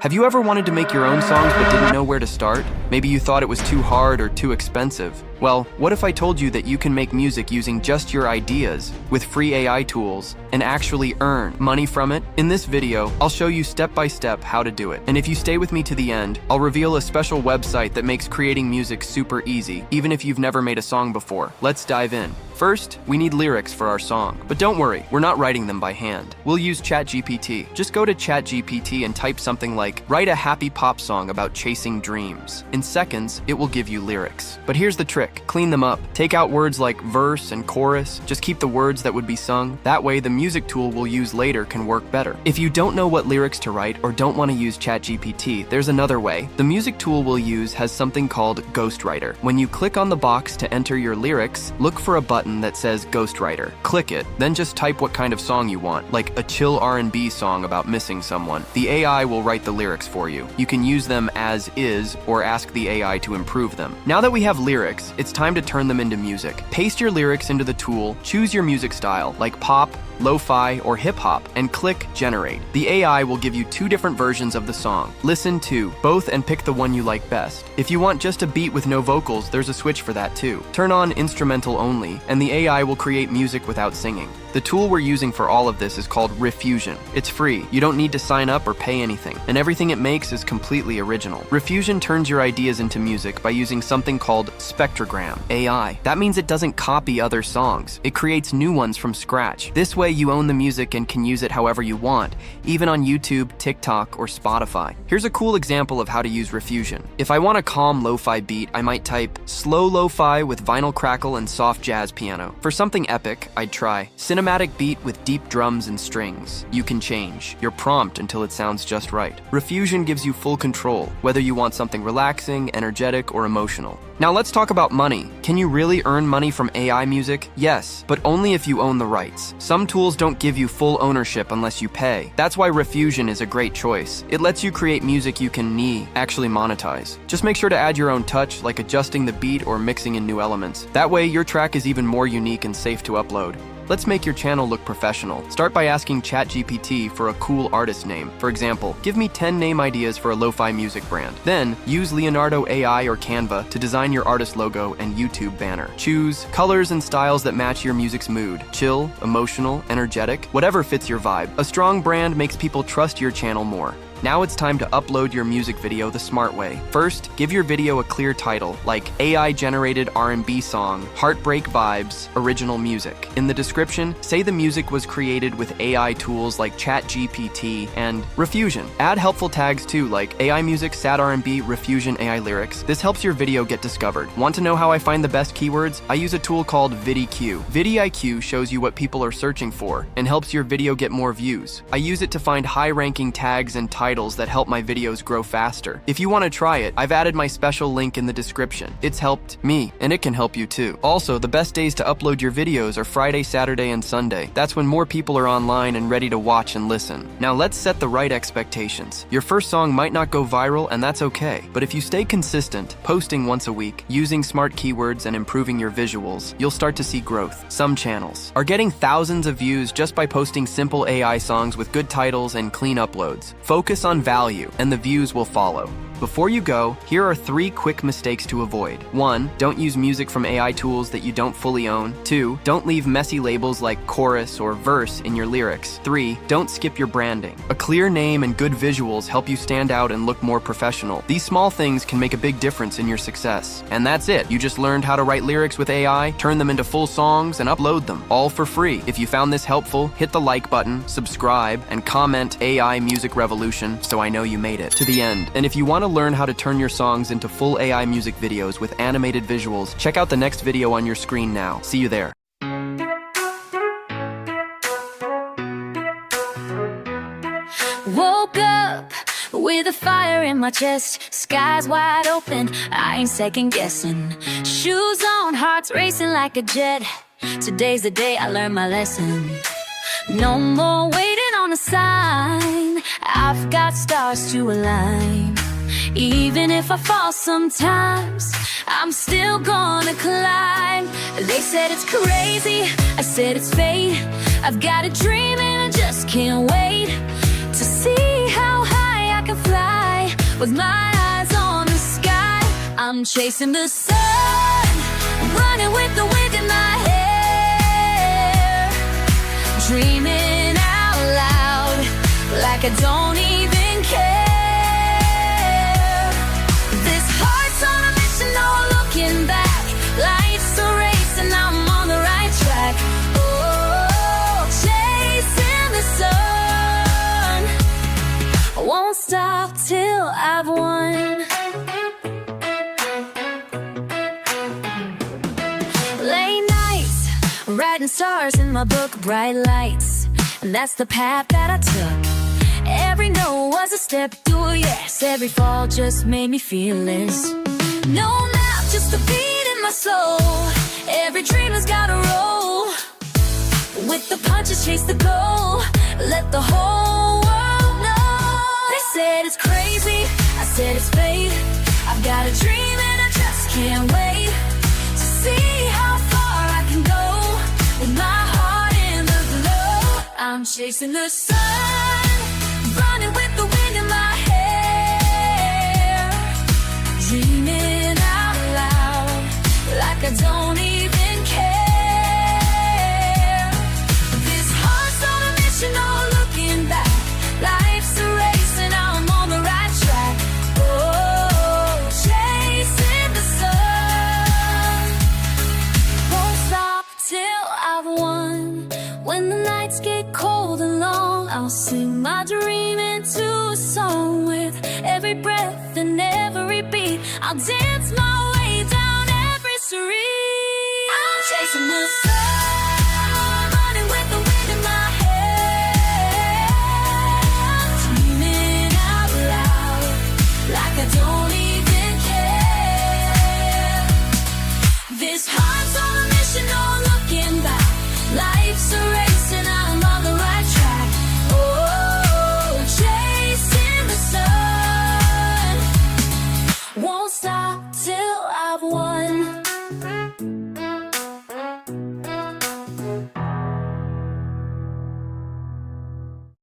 Have you ever wanted to make your own songs but didn't know where to start? Maybe you thought it was too hard or too expensive. Well, what if I told you that you can make music using just your ideas with free AI tools and actually earn money from it? In this video, I'll show you step by step how to do it. And if you stay with me to the end, I'll reveal a special website that makes creating music super easy, even if you've never made a song before. Let's dive in. First, we need lyrics for our song. But don't worry, we're not writing them by hand. We'll use ChatGPT. Just go to ChatGPT and type something like, "Write a happy pop song about chasing dreams." In seconds, it will give you lyrics. But here's the trick. Clean them up. Take out words like verse and chorus. Just keep the words that would be sung. That way, the music tool we'll use later can work better. If you don't know what lyrics to write or don't want to use ChatGPT, there's another way. The music tool we'll use has something called Ghostwriter. When you click on the box to enter your lyrics, look for a button that says Ghostwriter. Click it, then just type what kind of song you want, like a chill R&B song about missing someone. The AI will write the lyrics for you. You can use them as is or ask the AI to improve them. Now that we have lyrics, it's time to turn them into music. Paste your lyrics into the tool, choose your music style, like pop, lo-fi, or hip-hop, and click Generate. The AI will give you two different versions of the song. Listen to both and pick the one you like best. If you want just a beat with no vocals, there's a switch for that too. Turn on instrumental only, and the AI will create music without singing. The tool we're using for all of this is called Refusion. It's free, you don't need to sign up or pay anything, and everything it makes is completely original. Refusion turns your ideas into music by using something called spectrogram AI. That means it doesn't copy other songs. It creates new ones from scratch. This way you own the music and can use it however you want, even on YouTube, TikTok, or Spotify. Here's a cool example of how to use Refusion. If I want a calm lo-fi beat, I might type slow lo-fi with vinyl crackle and soft jazz piano. For something epic, I'd try cinematic beat with deep drums and strings. You can change your prompt until it sounds just right. Refusion gives you full control, whether you want something relaxing, energetic, or emotional. Now let's talk about money. Can you really earn money from AI music? Yes, but only if you own the rights. Some tools don't give you full ownership unless you pay. That's why Refusion is a great choice. It lets you create music you can actually monetize. Just make sure to add your own touch, like adjusting the beat or mixing in new elements. That way, your track is even more unique and safe to upload. Let's make your channel look professional. Start by asking ChatGPT for a cool artist name. For example, give me 10 name ideas for a lo-fi music brand. Then, use Leonardo AI or Canva to design your artist logo and YouTube banner. Choose colors and styles that match your music's mood. Chill, emotional, energetic, whatever fits your vibe. A strong brand makes people trust your channel more. Now it's time to upload your music video the smart way. First, give your video a clear title, like AI-generated R&B song, Heartbreak Vibes, Original Music. In the description, say the music was created with AI tools like ChatGPT and Refusion. Add helpful tags too, like AI music, sad R&B, Refusion AI lyrics. This helps your video get discovered. Want to know how I find the best keywords? I use a tool called VidiQ. VidiQ shows you what people are searching for and helps your video get more views. I use it to find high-ranking tags and titles that help my videos grow faster. If you want to try it, I've added my special link in the description. It's helped me, and it can help you too. Also, the best days to upload your videos are Friday, Saturday, and Sunday. That's when more people are online and ready to watch and listen. Now let's set the right expectations. Your first song might not go viral, and that's okay. But if you stay consistent, posting once a week, using smart keywords, and improving your visuals, you'll start to see growth. Some channels are getting thousands of views just by posting simple AI songs with good titles and clean uploads. Focus on value, and the views will follow. Before you go, here are 3 quick mistakes to avoid. 1. Don't use music from AI tools that you don't fully own. 2. Don't leave messy labels like chorus or verse in your lyrics. 3. Don't skip your branding. A clear name and good visuals help you stand out and look more professional. These small things can make a big difference in your success. And that's it. You just learned how to write lyrics with AI, turn them into full songs, and upload them, all for free. If you found this helpful, hit the like button, subscribe, and comment AI Music Revolution so I know you made it to the end. And if you want to learn how to turn your songs into full AI music videos with animated visuals, check out the next video on your screen now. See you there. Woke up with a fire in my chest, skies wide open, I ain't second guessing. Shoes on, heart's racing like a jet. Today's the day I learned my lesson. No more waiting on a sign, I've got stars to align. Even if I fall sometimes, I'm still gonna climb. They said it's crazy, I said it's fate. I've got a dream and I just can't wait to see how high I can fly. With my eyes on the sky, I'm chasing the sun, running with the wind in my hair, dreaming out loud like I don't even care. This heart's on a mission, no looking back. Life's a race and I'm on the right track. Oh, chasing the sun, I won't stop till I've won. Late nights, writing stars in my book, bright lights, and that's the path that I took. Every no was a step to a yes. Every fall just made me feel this. No map, just a beat in my soul. Every dream has got a roll. With the punches, chase the goal. Let the whole world know. They said it's crazy, I said it's fate. I've got a dream and I just can't wait to see how far I can go. With my heart in the glow, I'm chasing the sun, running with the wind in my hair, dreaming out loud like I don't even care. This heart's on a mission, no looking back. Life's a race and I'm on the right track. Oh, chasing the sun, won't stop till I've won. When the nights get cold and long, I'll sing my dream into a song. With every breath and every beat, I'll dance my way down every street. I'm chasing the sun, running with the wind in my hair, dreaming out loud like I don't even care. This heart's on a mission, no looking back. Life's a race and I'm on the right track. Oh, chasing the sun, won't stop till I've won.